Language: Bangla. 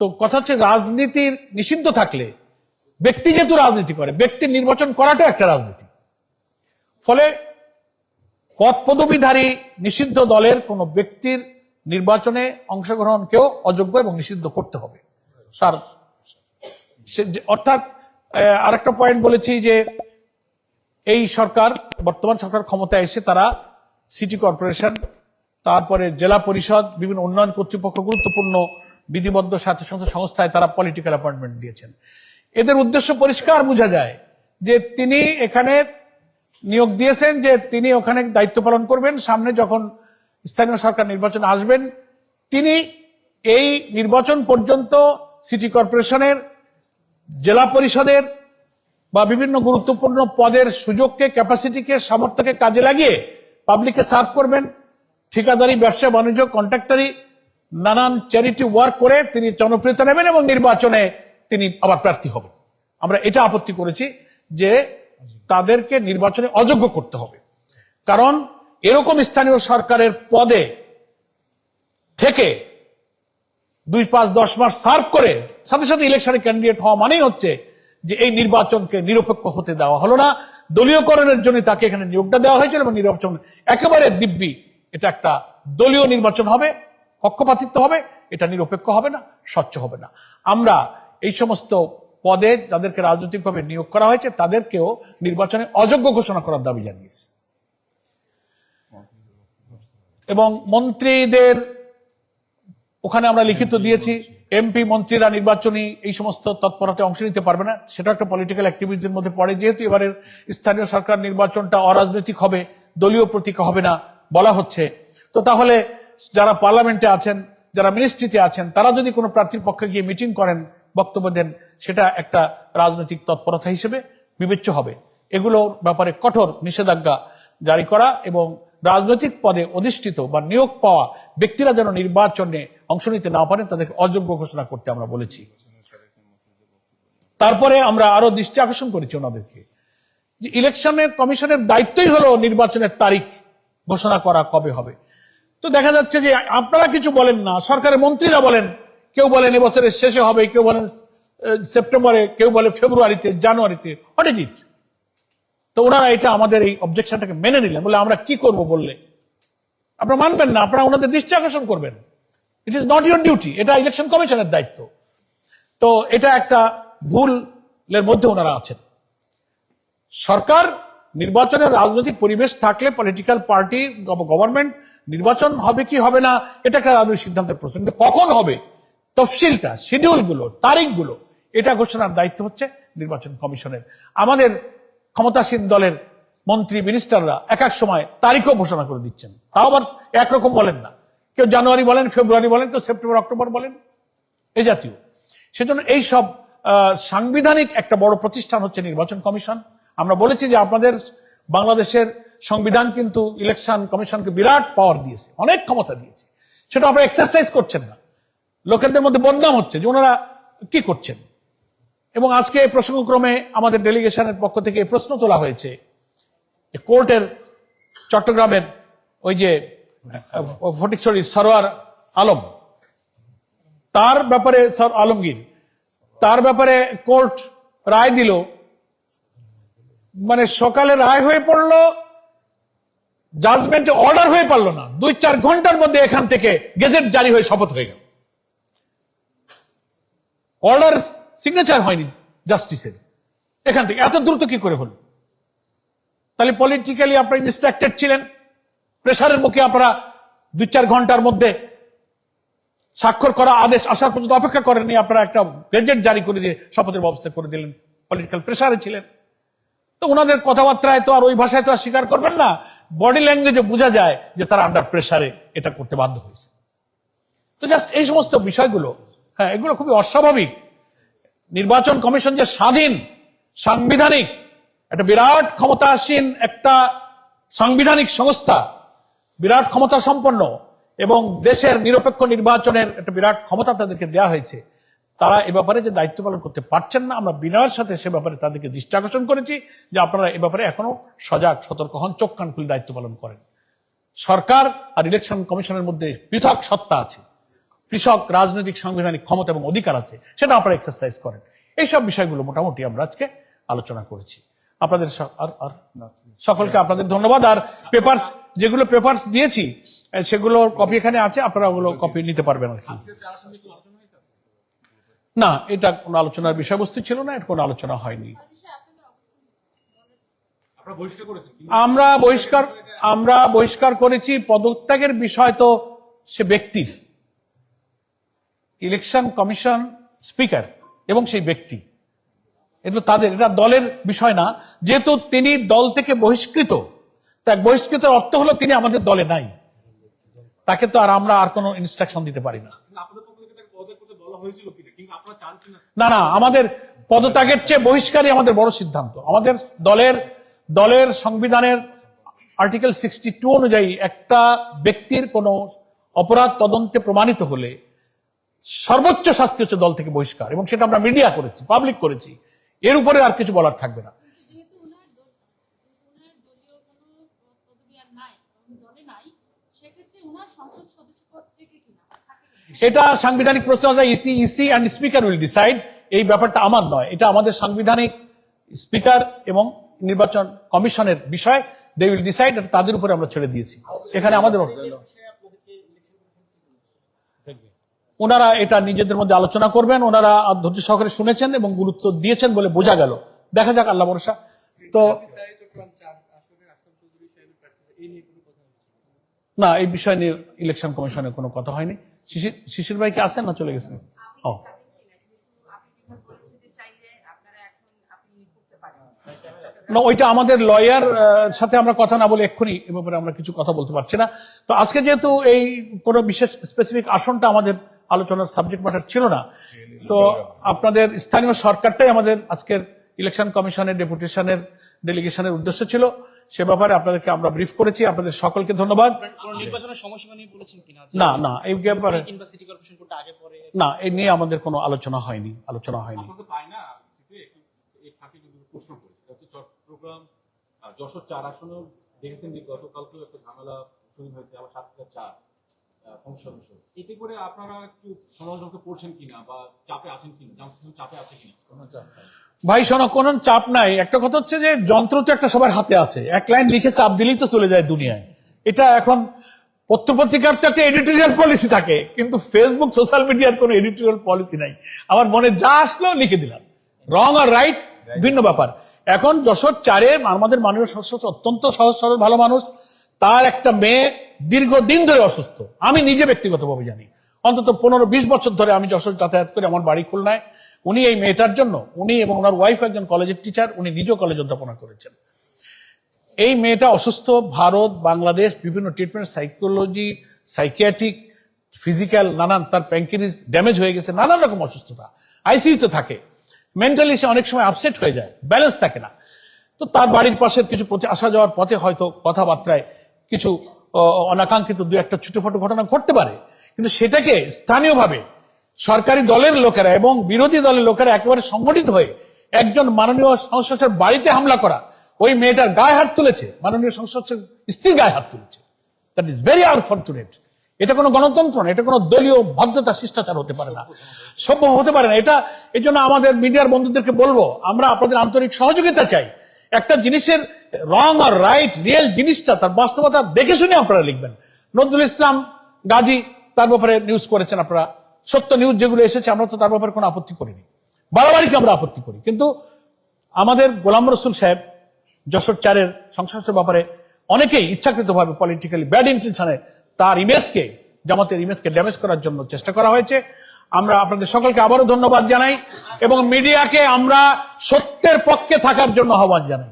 তো কথা হচ্ছে রাজনীতি নিষিদ্ধ থাকলে ব্যক্তি যেহেতু রাজনীতি করে, ব্যক্তির নির্বাচন করাটা একটা রাজনীতি। ফলে পদ পদবীধারী নিষিদ্ধ দলের কোন ব্যক্তির নির্বাচনে অংশগ্রহণকেও অযোগ্য এবং নিষিদ্ধ করতে হবে। তার অর্থাৎ আরেকটা পয়েন্ট বলেছি যে এই সরকার, বর্তমান সরকার ক্ষমতায় এসে তারা সিটি কর্পোরেশন, তারপরে জেলা পরিষদ, বিভিন্ন উন্নয়ন কর্তৃপক্ষ, গুরুত্বপূর্ণ বিধিবদ্ধ স্বায়ত্তশাসিত সংস্থায় তারা পলিটিক্যাল অ্যাপয়েন্টমেন্ট দিয়েছেন। এদের উদ্দেশ্য পরিষ্কার বোঝা যায় যে তিনি এখানে নিয়োগ দিয়েছেন যে তিনি ওখানে দায়িত্ব পালন করবেন, সামনে যখন স্থানীয় সরকার নির্বাচন আসবেন তিনি এই নির্বাচন পর্যন্ত সিটি কর্পোরেশনের, জেলা পরিষদের বা বিভিন্ন গুরুত্বপূর্ণ পদের সুযোগকে, ক্যাপাসিটিকে, সামর্থ্যকে কাজে লাগিয়ে পাবলিককে সার্ভ করবেন। ঠিকাদারি, ব্যবসা বাণিজ্য, কন্ট্রাক্টরি, নানান চ্যারিটি ওয়ার্ক করে তিনি জনপ্রিয়তা নেবেন এবং নির্বাচনে তিনি আবার প্রার্থী হবেন। আমরা এটা আপত্তি করেছি যে তাদেরকে নির্বাচনে অযোগ্য করতে হবে। কারণ এরকম স্থানীয় সরকারের পদে থেকে 2, 5, 10 মাস সার্ভ করে সাথে সাথে ইলেকশনে ক্যান্ডিডেট হওয়া মানেই হচ্ছে যে এই নির্বাচনকে নিরপেক্ষ হতে দেওয়া হলো না, দলীয়করণের জন্য তাকে এখানে নিয়োগটা দেওয়া হয়েছিল এবং নির্বাচন একেবারে দিব্যি এটা একটা দলীয় নির্বাচন হবে, পক্ষপাতিত্ব হবে, এটা নিরপেক্ষ হবে না, স্বচ্ছ হবে না। আমরা এই সমস্ত পদে যাদেরকে রাজনৈতিকভাবে নিয়োগ করা হয়েছে তাদেরকেও নির্বাচনে অযোগ্য ঘোষণা করার দাবি জানিয়েছে। এবং মন্ত্রীদের ওখানে আমরা লিখিত দিয়েছি, এমপি মন্ত্রীরা নির্বাচনী এই সমস্ত তৎপরতায় অংশ নিতে পারবে না, সেটা একটা পলিটিক্যাল অ্যাক্টিভিটির মধ্যে পড়ে। যেহেতু এবারের স্থানীয় সরকার নির্বাচনটা অরাজনৈতিক হবে, দলীয় প্রতীক হবে না বলা হচ্ছে, তো তাহলে যারা পার্লামেন্টে আছেন, যারা মিনিস্ট্রিতে আছেন, তারা যদি কোনো প্রার্থীর পক্ষে গিয়ে মিটিং করেন, বক্তব্য দেন, সেটা একটা রাজনৈতিক তৎপরতা হিসেবে বিবেচ্য হবে। এগুলোর ব্যাপারে কঠোর নিষেধাজ্ঞা জারি করা এবং রাজনৈতিক পদে অধিষ্ঠিত বা নিয়োগ পাওয়া ব্যক্তিরা যেন নির্বাচনে অংশ নিতে না পারেন তাদেরকে অযোগ্য ঘোষণা করতে আমরা বলেছি। তারপরে আমরা আরো দৃষ্টি আকর্ষণ করেছি ওনাদেরকে যে ইলেকশনের কমিশনের দায়িত্বই হলো নির্বাচনের তারিখ ঘোষণা করা কবে হবে। তো দেখা যাচ্ছে যে আপনারা কিছু বলেন না, সরকারের মন্ত্রীরা বলেন, কেউ বলেন এবছরের শেষে হবে, কেউ বলেন সেপ্টেম্বরে, কেউ বলে ফেব্রুয়ারিতে, জানুয়ারিতে। What is it? তো ওনারা এটা আমাদের এই অবজেকশনটাকে মেনে নিলেন, বলে আমরা কি করব বললে আপনারা মানবেন না, আপনারা ওনাদের দৃষ্টি আকর্ষণ করবেন। It is not your duty, এটা ইলেকশন কমিশনের দায়িত্ব। তো এটা একটা ভুলের মধ্যে ওনারা আছেন। সরকার নির্বাচনের রাজনৈতিক পরিবেশ থাকলে পলিটিক্যাল পার্টি, গভর্নমেন্ট নির্বাচন হবে কি হবে না এটা একটা রাজনৈতিক সিদ্ধান্তের প্রশ্ন, কিন্তু কখন হবে তফসিলটা, শিডিউলগুলো, তারিখগুলো এটা ঘোষণার দায়িত্ব হচ্ছে নির্বাচন কমিশনের। আমাদের ক্ষমতাসীন দলের মন্ত্রী মিনিস্টাররা এক এক সময় তারিখও ঘোষণা করে দিচ্ছেন, তাও আবার একরকম বলেন না, কেউ জানুয়ারি বলেন, ফেব্রুয়ারি বলেন, কেউ সেপ্টেম্বর, অক্টোবর বলেন, এই জাতীয়। সেজন্য এই সব সাংবিধানিক একটা বড় প্রতিষ্ঠান হচ্ছে নির্বাচন কমিশন। আমরা বলেছি যে আপনাদের বাংলাদেশের সংবিধান কিন্তু ইলেকশন কমিশনকে বিরাট পাওয়ার দিয়েছে, অনেক ক্ষমতা দিয়েছে, সেটা আপনারা এক্সারসাইজ করছেন না। লোকেদের মধ্যে বদনাম হচ্ছে যে ওনারা কি করছেন। এবং আজকে এই প্রসঙ্গক্রমে আমাদের ডেলিগেশনের পক্ষ থেকে এই প্রশ্ন তোলা হয়েছে, কোর্টের চট্টগ্রামের ওই যে ফটিকছড়ি সরোয়ার আলম, তার ব্যাপারে, স্যার আলমগীর, তার ব্যাপারে কোর্ট রায় দিল, মানে সকালে রায় হয়ে পড়লো, জাজমেন্টে অর্ডার হয়ে পারলো না, 2-4 ঘন্টার মধ্যে এখান থেকে গেজেট জারি হয়ে শপথ হয়ে গেল। অর্ডার সিগনেচার হয়নি জাস্টিসের, এখান থেকে এত দ্রুত কি করে হলো? তাহলে পলিটিক্যালি আপনারা ডিস্ট্রাক্টেড ছিলেন, প্রেসারের মুখে আপনারা 2-4 ঘন্টার মধ্যে স্বাক্ষর করা আদেশ আসার পর্যন্ত অপেক্ষা করেননি, আপনারা একটা গেজেট জারি করে দিয়ে শপথের ব্যবস্থা করে দিলেন, পলিটিক্যাল প্রেসারে ছিলেন। তো ওনাদের কথাবার্তায় তো আর ওই ভাষায় তো আর স্বীকার করবেন না, বডি ল্যাঙ্গুয়েজে বোঝা যায় যে তারা আন্ডার প্রেসারে এটা করতে বাধ্য হয়েছে। তো জাস্ট এই সমস্ত বিষয়গুলো, হ্যাঁ, এগুলো খুবই অস্বাভাবিক। নির্বাচন কমিশন যে স্বাধীন, সাংবিধানিক, একটা বিরাট ক্ষমতাসীন একটা সাংবিধানিক সংস্থা, বিরাট ক্ষমতা সম্পন্ন, এবং দেশের নিরপেক্ষ নির্বাচনের একটা বিরাট ক্ষমতা তাদেরকে দেওয়া হয়েছে, তারা এ ব্যাপারে যে দায়িত্ব পালন করতে পারছেন না, আমরা বিনয়ের সাথে সে ব্যাপারে তাদেরকে দৃষ্টি আকর্ষণ করেছি যে আপনারা এ ব্যাপারে এখনো সজাগ, সতর্ক হন, চোখ কান খুলে দায়িত্ব পালন করেন। সরকার আর ইলেকশন কমিশনের মধ্যে পৃথক সত্তা আছে, কৃষক রাজনৈতিক সাংবিধানিক ক্ষমতা এবং অধিকার আছে, সেটা আপনারা এক্সারসাইজ করেন। এইসব বিষয়গুলো মোটামুটি আমরা আজকে আলোচনা করেছি। আপনাদের সকলকে আপনাদের ধন্যবাদ। আর যেগুলো পেপারস দিয়েছি সেগুলোর কপি এখানে আছে, আপনারা ওগুলো কপি নিতে পারবেন আর কি। না, এটা কোনো আলোচনার বিষয়বস্তু ছিল না, এর কোনো আলোচনা হয়নি। আমরা বহিষ্কার করেছি। পদত্যাগের বিষয় তো সে ব্যক্তির, ইলেকশন কমিশন স্পিকার এবং সেই ব্যক্তি, এটা তাদের, এটা দলের বিষয় না। যেহেতু তিনি দল থেকে বহিষ্কৃত, তাই বহিষ্কৃতের অর্থ হলো তিনি আমাদের দলে নাই, তাকে তো আর আমরা আর কোনো ইনস্ট্রাকশন দিতে পারি না। না, আমাদের পদত্যাগের চেয়ে বহিষ্কারই আমাদের বড় সিদ্ধান্ত। আমাদের দলের সংবিধানের আর্টিকেল 62 অনুযায়ী একটা ব্যক্তির কোনো অপরাধ তদন্তে প্রমাণিত হলে সর্বোচ্চ শাস্তি হচ্ছে দল থেকে বহিষ্কার, এবং সেটা আমরা মিডিয়া করেছি, পাবলিক করেছি। এর উপরে আর কিছু বলার থাকবে না। এটা সাংবিধানিক প্রশ্ন, EC and speaker will decide. এই ব্যাপারটা আমার নয়, এটা আমাদের সাংবিধানিক স্পিকার এবং নির্বাচন কমিশনের বিষয়। দে উইল ডিসাইড, তাদের উপরে আমরা ছেড়ে দিয়েছি। এখানে আমাদের ওনারা এটা নিজেদের মধ্যে আলোচনা করবেন। ওনারা ধৈর্য সহকারে শুনেছেন এবং গুরুত্ব দিয়েছেন বলে বোঝা গেল। দেখা যাক, আল্লাহ ভরসা। তো না, এই বিষয় নিয়ে ইলেকশন কমিশনের কোনো কথা হয়নি। শিশির ভাই কি আছেন না চলে গেছেন? না, ওইটা আমাদের লয়ার সাথে আমরা কথা না বলে এক্ষুনি এ ব্যাপারে আমরা কিছু কথা বলতে পারছি না। তো আজকে যেহেতু এই কোনো বিশেষ স্পেসিফিক আসনটা আমাদের আলোচনার সাবজেক্ট ম্যাটার ছিল না, তো আপনাদের স্থানীয় সরকারটাই আমাদের আজকের ইলেকশন কমিশনের ডেপুটেশনের ডেলিগেশনের উদ্দেশ্য ছিল। সে ব্যাপারে আপনাদেরকে আমরা ব্রিফ করেছি। আপনাদের সকলকে ধন্যবাদ। নির্বাচনের সময়সীমা নিয়ে বলেছেন কিনা? না, এই ব্যাপারে কিংবা সিটি কর্পোরেশন কোডটা আগে পরে না, এই নিয়ে আমাদের কোনো আলোচনা হয়নি। চট্টগ্রাম যশোর 4 আসনে দেখেছেন যে গতকালকে একটা ঝামেলা শুরু হয়েছে, আবার 7/4 সংসদ বিষয়। এতে করে আপনারা একটু সমালোচনা করছেন কিনা বা চাপে আছেন কিনা, চাপে আছে কিনা? ভাই শোনো, কোন চাপ নাই। একটা কথা হচ্ছে যে যন্ত্র তো একটা সবার হাতে আছে, এক লাইন লিখে চাপ দিলেই তো চলে যায় দুনিয়ায়। এটা এখন পত্রপত্রিকার তো একটা এডিটোরিয়াল পলিসি থাকে, কিন্তু ফেসবুক সোশ্যাল মিডিয়ার কোনো এডিটোরিয়াল পলিসি নাই। আমার মনে যা আসলো লিখে দিলাম। রং আর রাইট ভিন্ন ব্যাপার। এখন যশোর 4-এ আমাদের মাননীয় সদস্য অত্যন্ত সহজ সরল ভালো মানুষ। তার একটা মেয়ে দীর্ঘদিন ধরে অসুস্থ, আমি নিজে ব্যক্তিগতভাবে জানি। অন্তত 15-20 বছর ধরে আমি যশোর যাতায়াত করে, আমার বাড়ি খুলনায়। উনি এই মেয়েটার জন্য, উনি এবং ওনার ওয়াইফ একজন কলেজের টিচার, উনি নিজেও কলেজ অধ্যাপনা করেছেন। এই মেয়েটা অসুস্থ, ভারত বাংলাদেশ বিভিন্ন ট্রিটমেন্ট, সাইকোলজি, সাইকিয়াট্রিক, ফিজিক্যাল, নানান, তার প্যানক্রিয়াস ড্যামেজ হয়ে গেছে, নানান রকম অসুস্থতা, আইসিইউতে থাকে। মেন্টালি সে অনেক সময় আপসেট হয়ে যায়, ব্যালেন্স থাকে না। তো তার বাড়ির পাশের কিছু আসা যাওয়ার পথে হয়তো কথাবার্তায় কিছু অনাকাঙ্ক্ষিত 2-1টা ছোটখাটো ঘটনা ঘটতে পারে, কিন্তু সেটাকে স্থানীয়ভাবে সরকারি দলের লোকেরা এবং বিরোধী দলের লোকেরা একেবারে সংগঠিত হয়ে একজন মাননীয় সংসদ সদস্যের বাড়িতে হামলা করা, ওই মেয়েটার গায়ে হাত তুলেছে, মাননীয় সংসদ সদস্যের স্ত্রীর গায়ে হাত তুলেছে। That is very unfortunate. এটা কোনো গণতন্ত্র না, এটা কোনো দলীয় ভদ্রতা শিষ্টাচার হতে পারে না, সভ্য হতে পারে না এটা। এই জন্য আমাদের মিডিয়ার বন্ধুদেরকে বলবো, আমরা আপনাদের আন্তরিক সহযোগিতা চাই। একটা জিনিসের রং আর রাইট, রিয়েল জিনিসটা, তার বাস্তবতা দেখে শুনে আপনারা লিখবেন। নজরুল ইসলাম গাজী তার ব্যাপারে নিউজ করেছেন আপনারা, সত্য নিউজ যেগুলো এসেছে, আমরা তো তার ব্যাপারে কোনো আপত্তি করিনি, বাড়াবাড়িকে আমরা আপত্তি করি। কিন্তু আমাদের গোলাম রসুল সাহেব যশোর 4-এর সংসদের ব্যাপারে অনেকেই ইচ্ছাকৃতভাবে পলিটিক্যালি ব্যাড ইন্টেনশনে তার ইমেজকে, জামাতের ইমেজকে ড্যামেজ করার জন্য চেষ্টা করা হয়েছে। আমরা আপনাদের সকলকে আবারও ধন্যবাদ জানাই এবং মিডিয়াকে আমরা সত্যের পক্ষে থাকার জন্য আহ্বান জানাই।